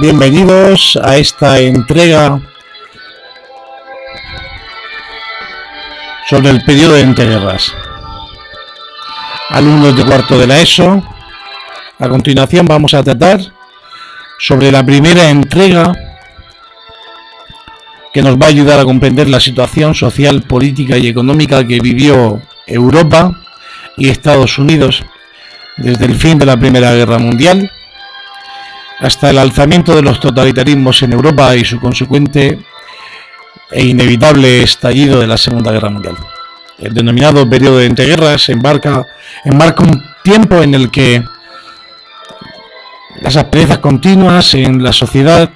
Bienvenidos a esta entrega sobre el periodo de entreguerras. Alumnos de cuarto de la ESO, a continuación vamos a tratar sobre la primera entrega que nos va a ayudar a comprender la situación social, política y económica que vivió Europa y Estados Unidos desde el fin de la Primera Guerra Mundial hasta el alzamiento de los totalitarismos en Europa y su consecuente e inevitable estallido de la Segunda Guerra Mundial. El denominado periodo de entreguerras enmarca un tiempo en el que las asperezas continuas en la sociedad,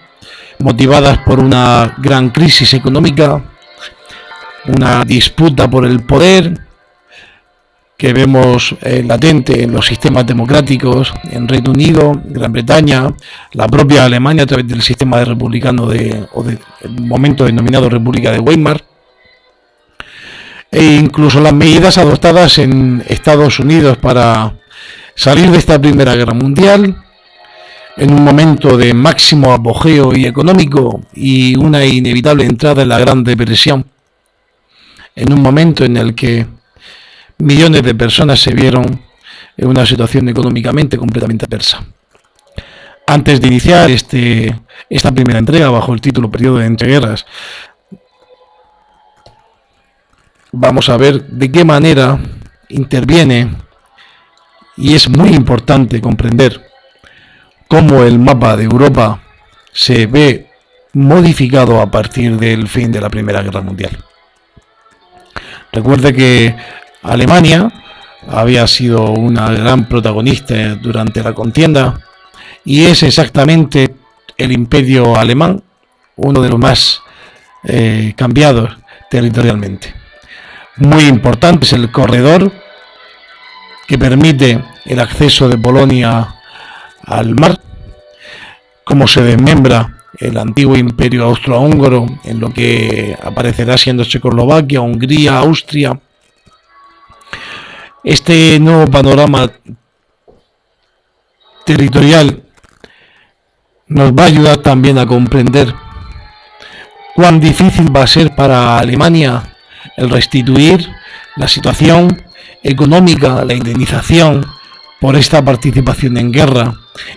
motivadas por una gran crisis económica, una disputa por el poder, que vemos latente en los sistemas democráticos, en Reino Unido, Gran Bretaña, la propia Alemania a través del sistema republicano del momento denominado República de Weimar, e incluso las medidas adoptadas en Estados Unidos para salir de esta Primera Guerra Mundial, en un momento de máximo apogeo y económico y una inevitable entrada en la Gran Depresión, en un momento en el que millones de personas se vieron en una situación económicamente completamente adversa. Antes de iniciar esta primera entrega bajo el título Periodo de Entreguerras, vamos a ver de qué manera interviene, y es muy importante comprender cómo el mapa de Europa se ve modificado a partir del fin de la Primera Guerra Mundial. Recuerde que Alemania había sido una gran protagonista durante la contienda y es exactamente el imperio alemán uno de los más cambiados territorialmente. Muy importante es el corredor que permite el acceso de Polonia al mar, cómo se desmembra el antiguo imperio austrohúngaro en lo que aparecerá siendo Checoslovaquia, Hungría, Austria. Este nuevo panorama territorial nos va a ayudar también a comprender cuán difícil va a ser para Alemania el restituir la situación económica, la indemnización por esta participación en guerra,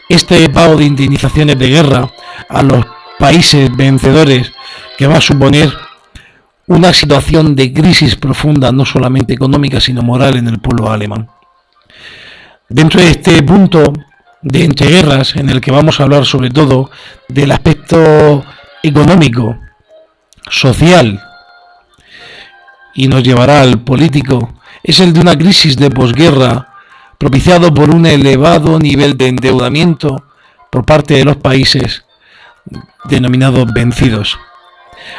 este pago de indemnizaciones de guerra a los países vencedores, que va a suponer una situación de crisis profunda, no solamente económica, sino moral en el pueblo alemán. Dentro de este punto de entreguerras, en el que vamos a hablar sobre todo del aspecto económico, social, y nos llevará al político, es el de una crisis de posguerra propiciado por un elevado nivel de endeudamiento por parte de los países denominados vencidos.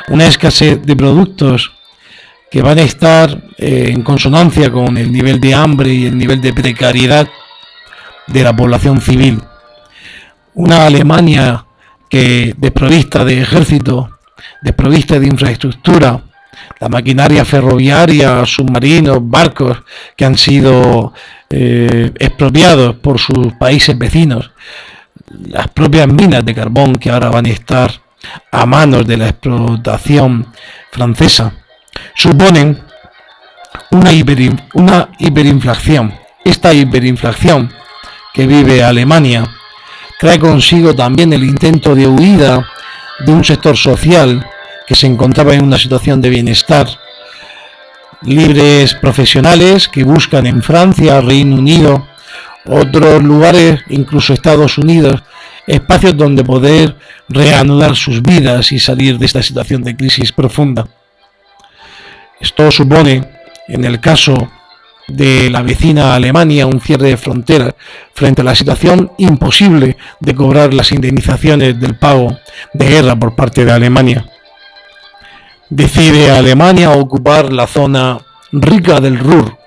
Una escasez de productos que van a estar en consonancia con el nivel de hambre y el nivel de precariedad de la población civil. Una Alemania que desprovista de ejército, desprovista de infraestructura, la maquinaria ferroviaria, submarinos, barcos que han sido expropiados por sus países vecinos, las propias minas de carbón que ahora van a estar a manos de la explotación francesa, suponen una hiperinflación. Esta hiperinflación que vive Alemania trae consigo también el intento de huida de un sector social que se encontraba en una situación de bienestar, libres profesionales que buscan en Francia, Reino Unido, otros lugares, incluso Estados Unidos, espacios donde poder reanudar sus vidas y salir de esta situación de crisis profunda. Esto supone, en el caso de la vecina Alemania, un cierre de fronteras frente a la situación imposible de cobrar las indemnizaciones del pago de guerra por parte de Alemania. Decide Alemania ocupar la zona rica del Ruhr.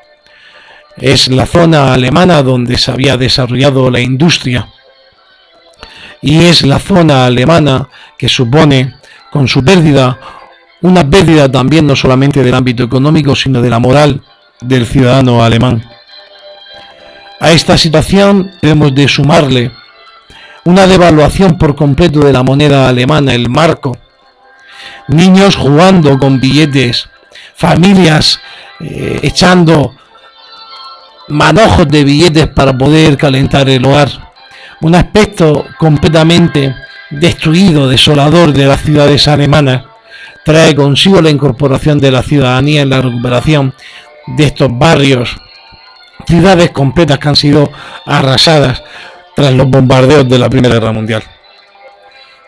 Es la zona alemana donde se había desarrollado la industria y es la zona alemana que supone, con su pérdida, una pérdida también no solamente del ámbito económico, sino de la moral del ciudadano alemán. A esta situación debemos de sumarle una devaluación por completo de la moneda alemana, el marco, niños jugando con billetes, familias echando manojos de billetes para poder calentar el hogar, un aspecto completamente destruido, desolador de las ciudades alemanas, trae consigo la incorporación de la ciudadanía en la recuperación de estos barrios, ciudades completas que han sido arrasadas tras los bombardeos de la Primera Guerra Mundial.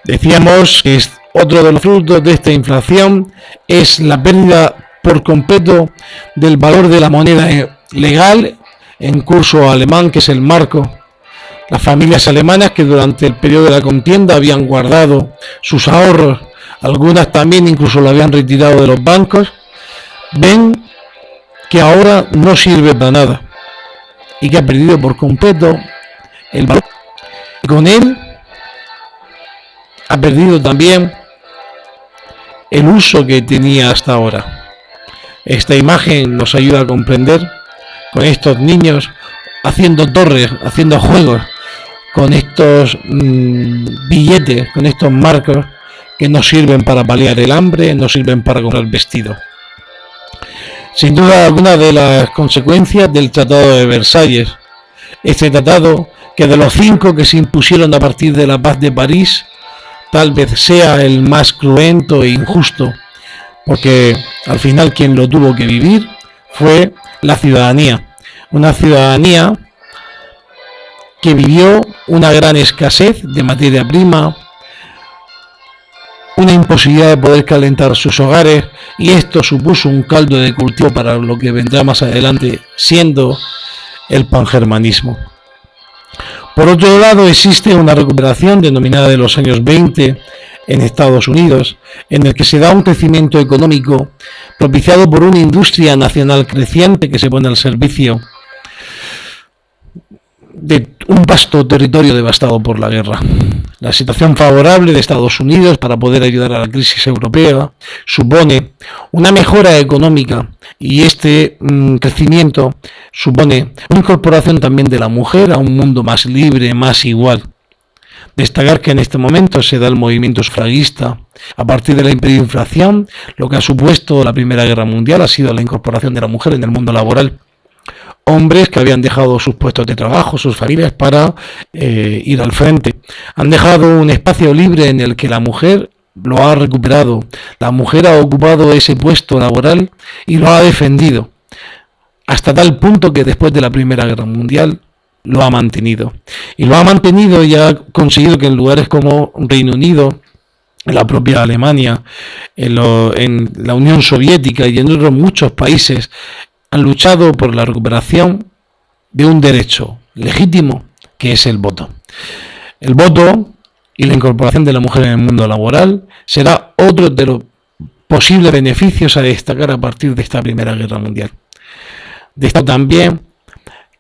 Decíamos que otro de los frutos de esta inflación es la pérdida por completo del valor de la moneda legal en curso alemán, que es el marco. Las familias alemanas que durante el periodo de la contienda habían guardado sus ahorros, algunas también incluso lo habían retirado de los bancos, ven que ahora no sirve para nada y que ha perdido por completo el valor. Y con él ha perdido también el uso que tenía hasta ahora. Esta imagen nos ayuda a comprender con estos niños haciendo torres, haciendo juegos, con estos billetes, con estos marcos que no sirven para paliar el hambre, no sirven para comprar vestido. Sin duda alguna de las consecuencias del Tratado de Versalles, este tratado que de los 5 que se impusieron a partir de la paz de París, tal vez sea el más cruento e injusto, porque al final quien lo tuvo que vivir fue la ciudadanía, una ciudadanía que vivió una gran escasez de materia prima, una imposibilidad de poder calentar sus hogares, y esto supuso un caldo de cultivo para lo que vendrá más adelante siendo el pangermanismo. Por otro lado, existe una recuperación denominada de los años 20 en Estados Unidos, en el que se da un crecimiento económico propiciado por una industria nacional creciente que se pone al servicio de un vasto territorio devastado por la guerra. La situación favorable de Estados Unidos para poder ayudar a la crisis europea supone una mejora económica, y este crecimiento supone una incorporación también de la mujer a un mundo más libre, más igual. Destacar que en este momento se da el movimiento sufragista. A partir de la hiperinflación, lo que ha supuesto la Primera Guerra Mundial ha sido la incorporación de la mujer en el mundo laboral. Hombres que habían dejado sus puestos de trabajo, sus familias, para ir al frente. Han dejado un espacio libre en el que la mujer lo ha recuperado. La mujer ha ocupado ese puesto laboral y lo ha defendido, hasta tal punto que después de la Primera Guerra Mundial lo ha mantenido. Y lo ha mantenido y ha conseguido que en lugares como Reino Unido, en la propia Alemania, en la Unión Soviética y en otros muchos países, han luchado por la recuperación de un derecho legítimo, que es el voto. El voto y la incorporación de la mujer en el mundo laboral será otro de los posibles beneficios a destacar a partir de esta Primera Guerra Mundial. Destaco también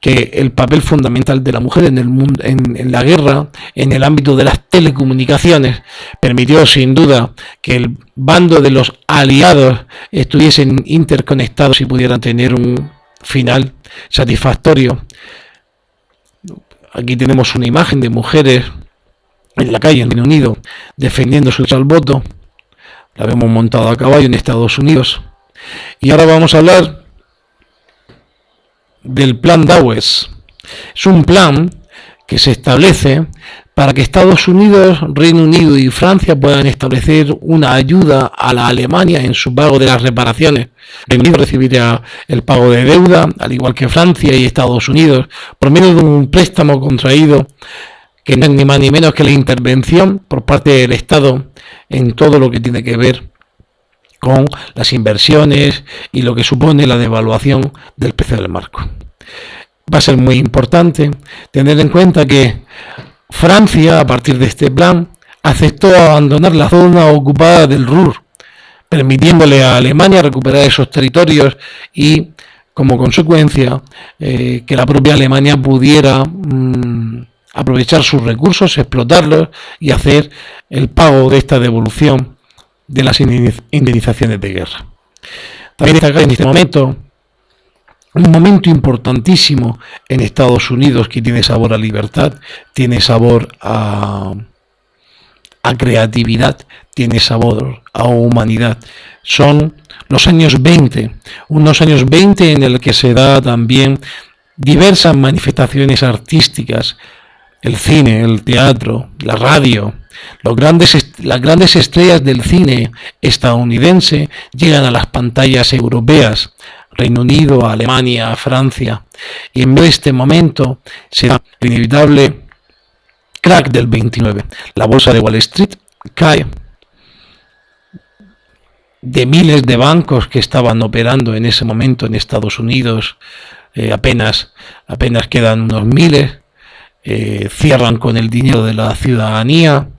que el papel fundamental de la mujer en el mundo, en la guerra, en el ámbito de las telecomunicaciones, permitió sin duda que el bando de los aliados estuviesen interconectados y pudieran tener un final satisfactorio. Aquí tenemos una imagen de mujeres en la calle en Reino Unido defendiendo su derecho al voto. La vemos montada a caballo en Estados Unidos. Y ahora vamos a hablar del plan Dawes. Es un plan que se establece para que Estados Unidos, Reino Unido y Francia puedan establecer una ayuda a la Alemania en su pago de las reparaciones. Reino Unido recibirá el pago de deuda, al igual que Francia y Estados Unidos, por medio de un préstamo contraído que no es ni más ni menos que la intervención por parte del Estado en todo lo que tiene que ver con las inversiones y lo que supone la devaluación del precio del marco. Va a ser muy importante tener en cuenta que Francia, a partir de este plan, aceptó abandonar la zona ocupada del Ruhr, permitiéndole a Alemania recuperar esos territorios y, como consecuencia, que la propia Alemania pudiera aprovechar sus recursos, explotarlos y hacer el pago de esta devolución de las indemnizaciones de guerra. También destacar en este momento un momento importantísimo en Estados Unidos que tiene sabor a libertad, tiene sabor a creatividad, tiene sabor a humanidad. Son los años 20, unos años 20 en el que se da también diversas manifestaciones artísticas, el cine, el teatro, la radio. Las grandes estrellas del cine estadounidense llegan a las pantallas europeas, Reino Unido, Alemania, Francia, y en este momento se da el inevitable crack del 29. La bolsa de Wall Street cae, de miles de bancos que estaban operando en ese momento en Estados Unidos, apenas quedan unos miles, cierran con el dinero de la ciudadanía.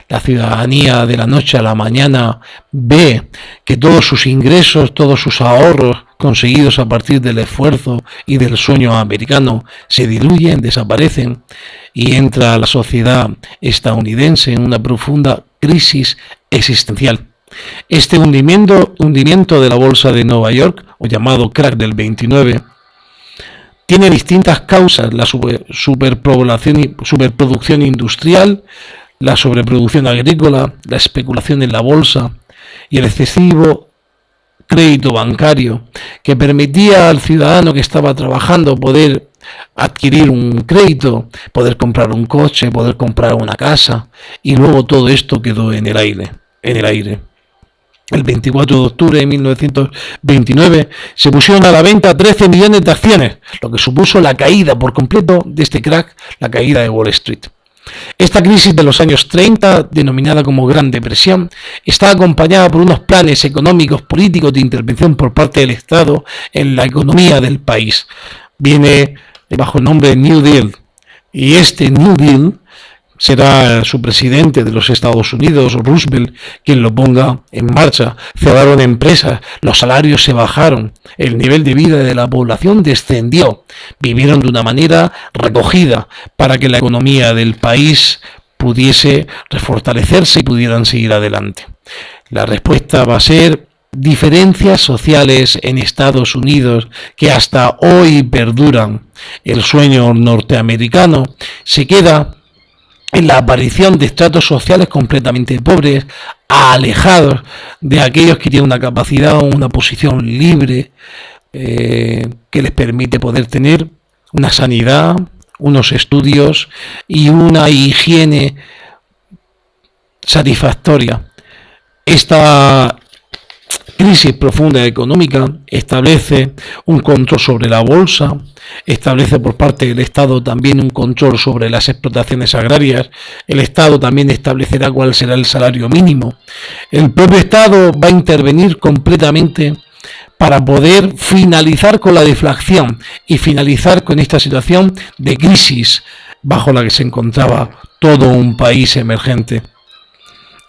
La ciudadanía de la noche a la mañana ve que todos sus ingresos, todos sus ahorros conseguidos a partir del esfuerzo y del sueño americano se diluyen, desaparecen, y entra la sociedad estadounidense en una profunda crisis existencial. Este hundimiento de la bolsa de Nueva York, o llamado crack del 29, tiene distintas causas: la superproducción industrial, la sobreproducción agrícola, la especulación en la bolsa y el excesivo crédito bancario, que permitía al ciudadano que estaba trabajando poder adquirir un crédito, poder comprar un coche, poder comprar una casa, y luego todo esto quedó en el aire. El 24 de octubre de 1929 se pusieron a la venta 13 millones de acciones, lo que supuso la caída por completo de este crack, la caída de Wall Street. Esta crisis de los años 30, denominada como Gran Depresión, está acompañada por unos planes económicos políticos de intervención por parte del Estado en la economía del país. Viene bajo el nombre de New Deal, y este New Deal será su presidente de los Estados Unidos, Roosevelt, quien lo ponga en marcha. Cerraron empresas, los salarios se bajaron, el nivel de vida de la población descendió, vivieron de una manera recogida para que la economía del país pudiese refortalecerse y pudieran seguir adelante. La respuesta va a ser diferencias sociales en Estados Unidos que hasta hoy perduran. El sueño norteamericano se queda en la aparición de estratos sociales completamente pobres, alejados de aquellos que tienen una capacidad o una posición libre que les permite poder tener una sanidad, unos estudios y una higiene satisfactoria. Esta crisis profunda económica establece un control sobre la bolsa, establece por parte del Estado también un control sobre las explotaciones agrarias. El Estado también establecerá cuál será el salario mínimo. El propio Estado va a intervenir completamente para poder finalizar con la deflación y finalizar con esta situación de crisis bajo la que se encontraba todo un país emergente.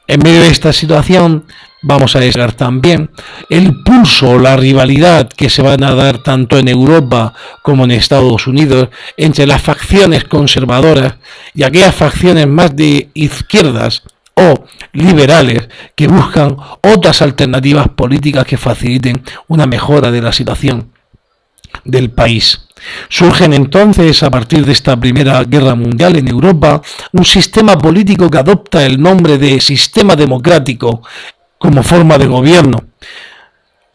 En medio de esta situación vamos a destacar también el pulso, la rivalidad que se van a dar tanto en Europa como en Estados Unidos entre las facciones conservadoras y aquellas facciones más de izquierdas o liberales que buscan otras alternativas políticas que faciliten una mejora de la situación del país. Surgen entonces, a partir de esta Primera Guerra Mundial en Europa, un sistema político que adopta el nombre de sistema democrático como forma de gobierno.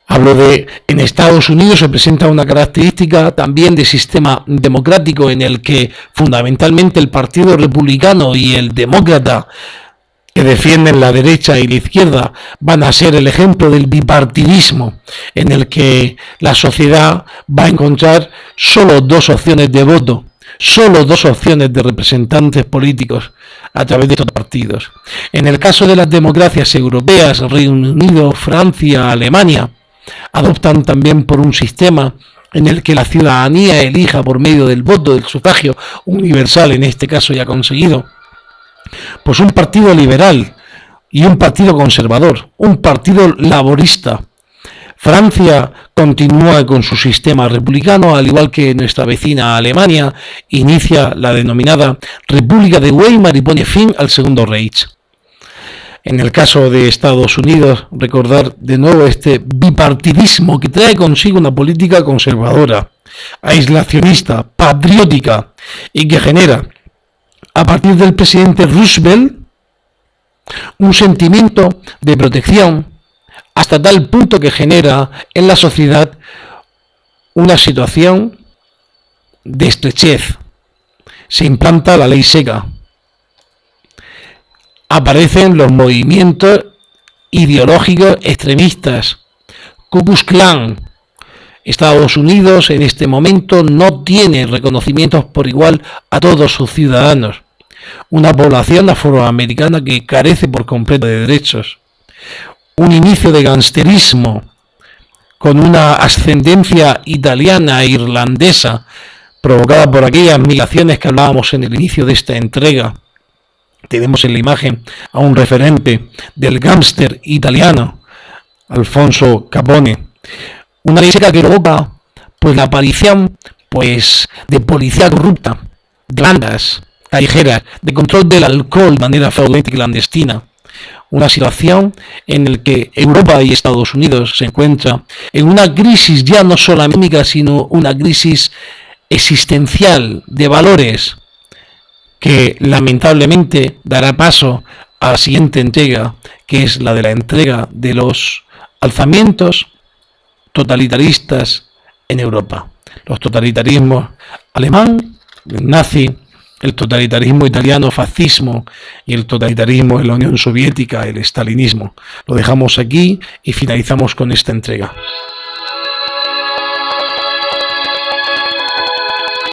En Estados Unidos se presenta una característica también de sistema democrático en el que fundamentalmente el Partido Republicano y el Demócrata, que defienden la derecha y la izquierda, van a ser el ejemplo del bipartidismo, en el que la sociedad va a encontrar solo dos opciones de voto, solo dos opciones de representantes políticos a través de estos partidos. En el caso de las democracias europeas, Reino Unido, Francia, Alemania, adoptan también por un sistema en el que la ciudadanía elija por medio del voto, del sufragio universal, en este caso ya conseguido, pues un partido liberal y un partido conservador, un partido laborista. Francia continúa con su sistema republicano, al igual que nuestra vecina Alemania inicia la denominada República de Weimar y pone fin al Segundo Reich. En el caso de Estados Unidos, recordar de nuevo este bipartidismo que trae consigo una política conservadora. aislacionista, patriótica y que genera a partir del presidente Roosevelt un sentimiento de protección hasta tal punto que genera en la sociedad una situación de estrechez. Se implanta la ley seca. Aparecen los movimientos ideológicos extremistas. Ku Klux Klan. Estados Unidos en este momento no tiene reconocimientos por igual a todos sus ciudadanos. Una población afroamericana que carece por completo de derechos. Un inicio de gangsterismo con una ascendencia italiana e irlandesa provocada por aquellas migraciones que hablábamos en el inicio de esta entrega. Tenemos en la imagen a un referente del gángster italiano, Alfonso Capone. Una ley seca que provoca pues la aparición de policía corrupta, de bandas callejeras, de control del alcohol de manera fraudulenta y clandestina. Una situación en la que Europa y Estados Unidos se encuentran en una crisis ya no solamente, sino una crisis existencial de valores que lamentablemente dará paso a la siguiente entrega, que es la de la entrega de los alzamientos totalitaristas en Europa. Los totalitarismos alemán, el nazi, el totalitarismo italiano, fascismo, y el totalitarismo en la Unión Soviética, el estalinismo. Lo dejamos aquí y finalizamos con esta entrega.